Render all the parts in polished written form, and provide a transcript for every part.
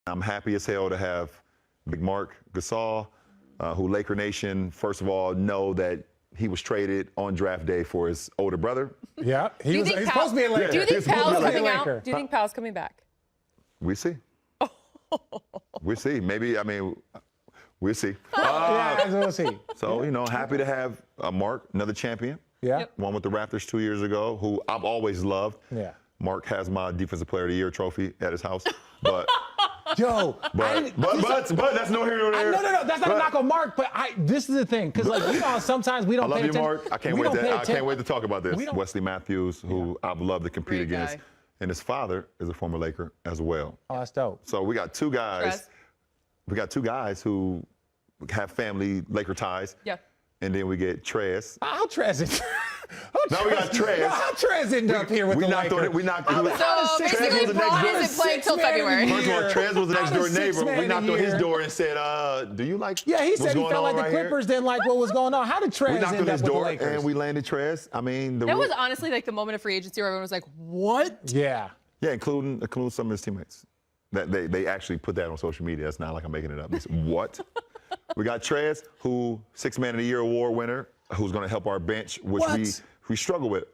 I'm happy as hell to have Big Mark Gasol, who Laker Nation, first of all, know that he was traded on draft day for his older brother. Yeah, he's supposed to be a Laker. Do you think Powell's coming out? Do you think Powell's coming back? We see. We'll see. Maybe, we'll see. Yeah, we'll see. So, happy to have Mark, another champion. Yeah. Won with the Raptors 2 years ago, who I've always loved. Yeah. Mark has my Defensive Player of the Year trophy at his house. But Yo, but that's no here nor there. No, that's not a knock on Mark. But this is the thing, because sometimes we don't. I love you, Mark. I can't wait to talk about this. We Wesley Matthews, who I've loved to compete against, and his father is a former Laker as well. Oh, that's dope. So we got two guys. We got two guys who have family Laker ties. Yeah. And then we get Trez. How Trez is? Now we got Trez. How Trez ended up here with the Lakers? We knocked So basically, Braun isn't playing till February. First of all, Trez was the next door neighbor. We knocked on his door and said, "Do you like?" Yeah, he said he felt like the Clippers didn't like what was going on. How did Trez end up with the Lakers? We knocked on his door and we landed Trez. That was honestly like the moment of free agency where everyone was like, "What?" Yeah, including some of his teammates. That they actually put that on social media. It's not like I'm making it up. They said, "What?" We got Trez, who Sixth Man of the Year award winner, who's going to help our bench, which we struggled with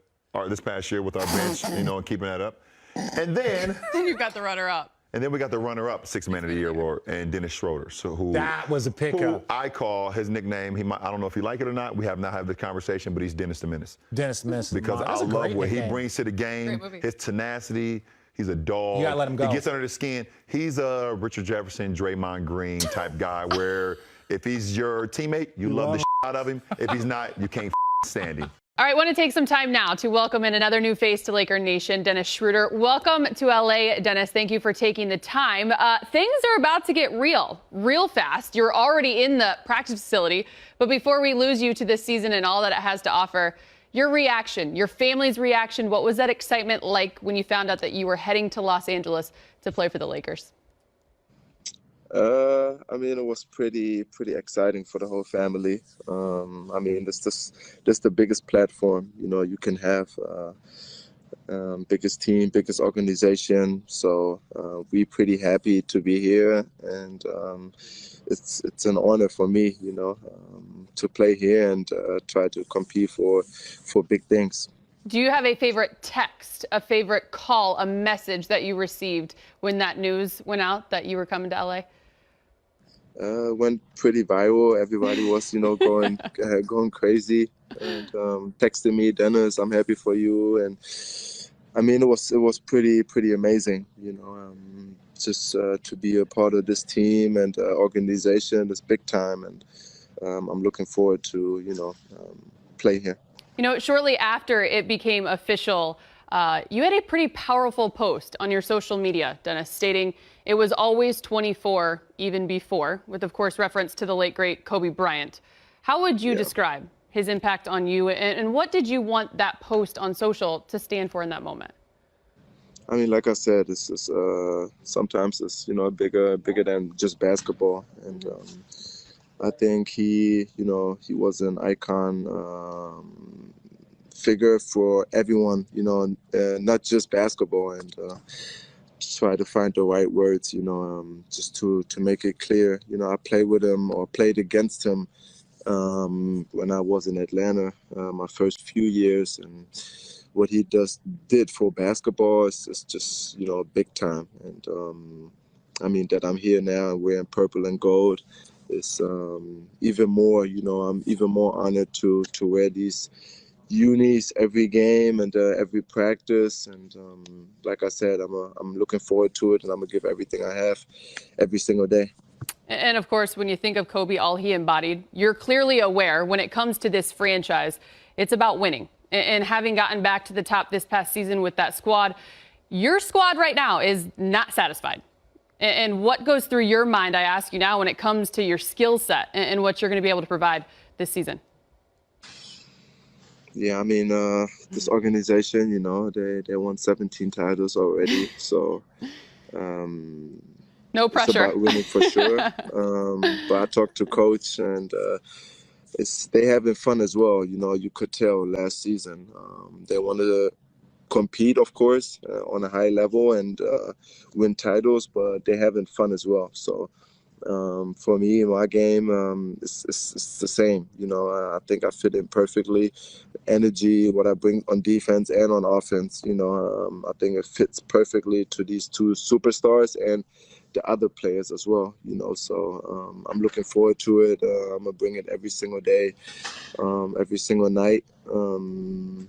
this past year with our bench, and keeping that up. And then you've got the runner-up. And then we got the runner-up Sixth Man of the Year award, and Dennis Schroeder. So that was a pickup. Who I call his nickname. I don't know if you like it or not. We have not had the conversation, but he's Dennis the Menace. Dennis the Menace. Because I love what he brings to the game. His tenacity. He's a dog. You gotta let him go. He gets under the skin. He's a Richard Jefferson, Draymond Green type guy where if he's your teammate, you love the out of him. If he's not, you can't stand him. All right, I want to take some time now to welcome in another new face to Laker Nation, Dennis Schroeder. Welcome to LA, Dennis. Thank you for taking the time. Things are about to get real fast. You're already in the practice facility. But before we lose you to this season and all that it has to offer, your reaction, your family's reaction, what was that excitement like when you found out that you were heading to Los Angeles to play for the Lakers? It was pretty exciting for the whole family. This the biggest platform, you can have, biggest team, biggest organization. So we're pretty happy to be here, and it's an honor for me, to play here and try to compete for big things. Do you have a favorite text, a favorite call, a message that you received when that news went out that you were coming to LA? Went pretty viral. Everybody was, going crazy and texting me, "Dennis, I'm happy for you." And it was pretty amazing, just to be a part of this team and organization. It's big time, and I'm looking forward to play here. Shortly after it became official, you had a pretty powerful post on your social media, Dennis, stating it was always 24, even before, with, of course, reference to the late, great Kobe Bryant. How would you describe his impact on you, and what did you want that post on social to stand for in that moment? Like I said, it's just, sometimes it's, bigger than just basketball. And I think he was an icon figure for everyone, not just basketball, and try to find the right words, just to make it clear. I played with him or played against him when I was in Atlanta, my first few years, and what he did for basketball is just, big time. And that I'm here now and wearing purple and gold is even more, I'm even more honored to wear these unis every game and every practice, and like I said, I'm looking forward to it, and I'm gonna give everything I have every single day. And of course, when you think of Kobe, all he embodied, you're clearly aware when it comes to this franchise, it's about winning. And having gotten back to the top this past season with that squad, your squad right now is not satisfied. And what goes through your mind, I ask you now, when it comes to your skill set and what you're going to be able to provide this season? Yeah, this organization, they won 17 titles already, so no pressure. It's about winning for sure. But I talked to coach, and they having fun as well. You could tell last season they wanted to compete, of course, on a high level and win titles, but they're having fun as well. So for me, my game, it's the same. I think I fit in perfectly. Energy, what I bring on defense and on offense, I think it fits perfectly to these two superstars and the other players as well. So I'm looking forward to it. I'm gonna bring it every single day, every single night, to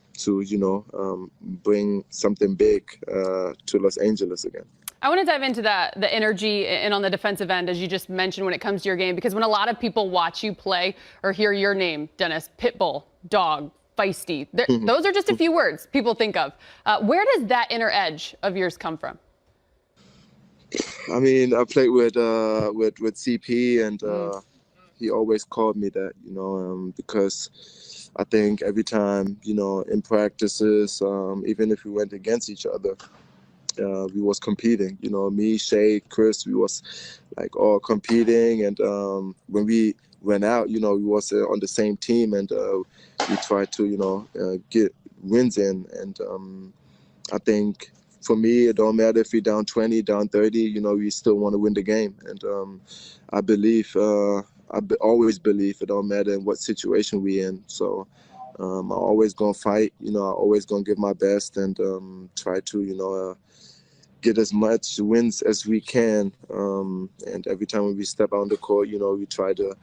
bring something big to Los Angeles again. I want to dive into the energy and on the defensive end, as you just mentioned, when it comes to your game, because when a lot of people watch you play or hear your name, Dennis, pitbull, dog, feisty, those are just a few words people think of. Where does that inner edge of yours come from? I mean, I played with CP, and he always called me that, because I think every time, in practices, even if we went against each other, we was competing. Me, Shay, Chris, we was like all competing, and when we went out, we was on the same team, and we tried to, get wins in, and I think. For me, it don't matter if we're down 20, down 30, we still want to win the game. And I believe, always believe it don't matter in what situation we're in. So I'm always going to fight, I'm always going to give my best and try to, get as much wins as we can. And every time when we step on the court, we try to,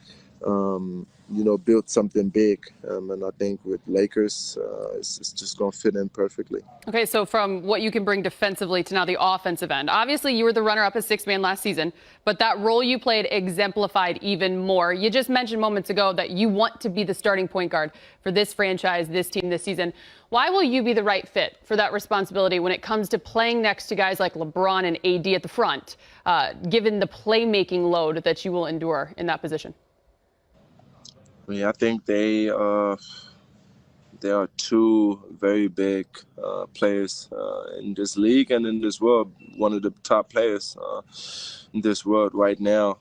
build something big. And I think with Lakers, it's just going to fit in perfectly. Okay, so from what you can bring defensively to now the offensive end, obviously you were the runner-up as sixth man last season, but that role you played exemplified even more. You just mentioned moments ago that you want to be the starting point guard for this franchise, this team, this season. Why will you be the right fit for that responsibility when it comes to playing next to guys like LeBron and AD at the front, given the playmaking load that you will endure in that position? I think they are two very big players in this league and in this world. One of the top players in this world right now.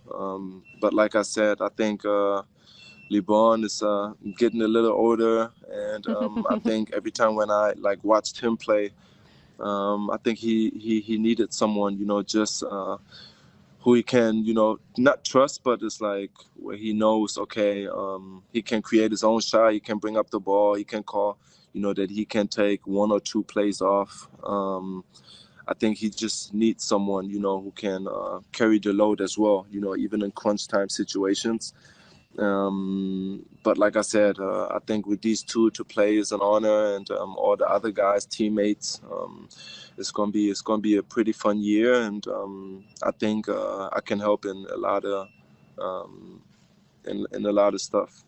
But like I said, I think LeBron is getting a little older, and I think every time when I watched him play, I think he needed someone, just who he can, not trust, but it's like where he knows, okay, he can create his own shot, he can bring up the ball, he can call, that he can take one or two plays off. I think he just needs someone, who can carry the load as well, even in crunch time situations. But like I said, I think with these two to play is an honor, and all the other guys, teammates, it's gonna be a pretty fun year, and I think I can help in a lot of in a lot of stuff.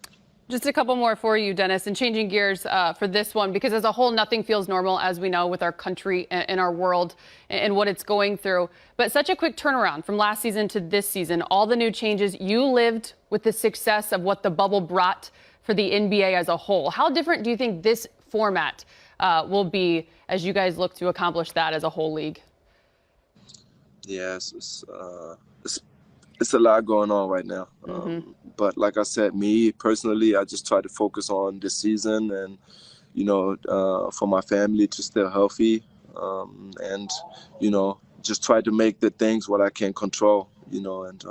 Just a couple more for you, Dennis, and changing gears for this one, because as a whole, nothing feels normal, as we know, with our country and our world and what it's going through. But such a quick turnaround from last season to this season, all the new changes. You lived with the success of what the bubble brought for the NBA as a whole. How different do you think this format will be as you guys look to accomplish that as a whole league? Yes, it's a lot going on right now. But like I said, me personally, I just try to focus on this season and, for my family to stay healthy, and, just try to make the things what I can control, and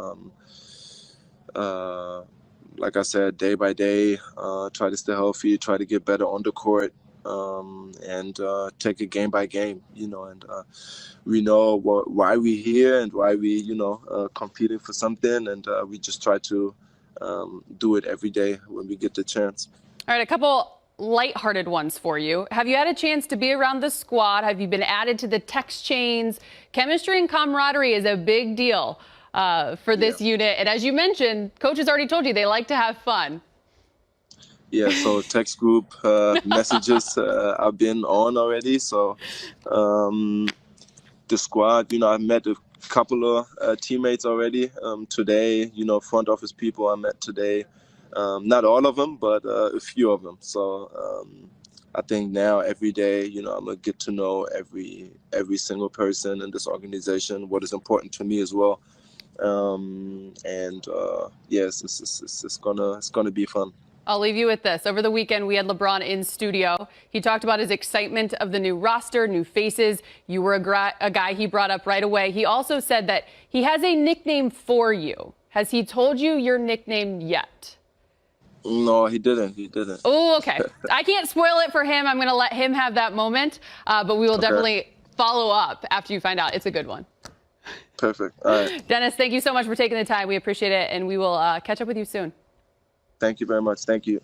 like I said, day by day, try to stay healthy, try to get better on the court, and take it game by game, and we know why we're here and why we, competing for something, and we just try to do it every day when we get the chance. All right, a couple lighthearted ones for you. Have you had a chance to be around the squad? Have you been added to the text chains? Chemistry and camaraderie is a big deal for this unit. And as you mentioned, coaches already told you they like to have fun. Yeah, so text group messages I've been on already. So the squad, I've met a couple of teammates already today, front office people I met today. Not all of them, but a few of them. So I think now every day, I'm going to get to know every single person in this organization, what is important to me as well. Yes, it's gonna be fun. I'll leave you with this. Over the weekend, we had LeBron in studio. He talked about his excitement of the new roster, new faces. You were a guy he brought up right away. He also said that he has a nickname for you. Has he told you your nickname yet? No, he didn't. He didn't. Oh, okay. I can't spoil it for him. I'm going to let him have that moment. But we will definitely follow up after you find out. It's a good one. Perfect. All right. Dennis, thank you so much for taking the time. We appreciate it. And we will catch up with you soon. Thank you very much. Thank you.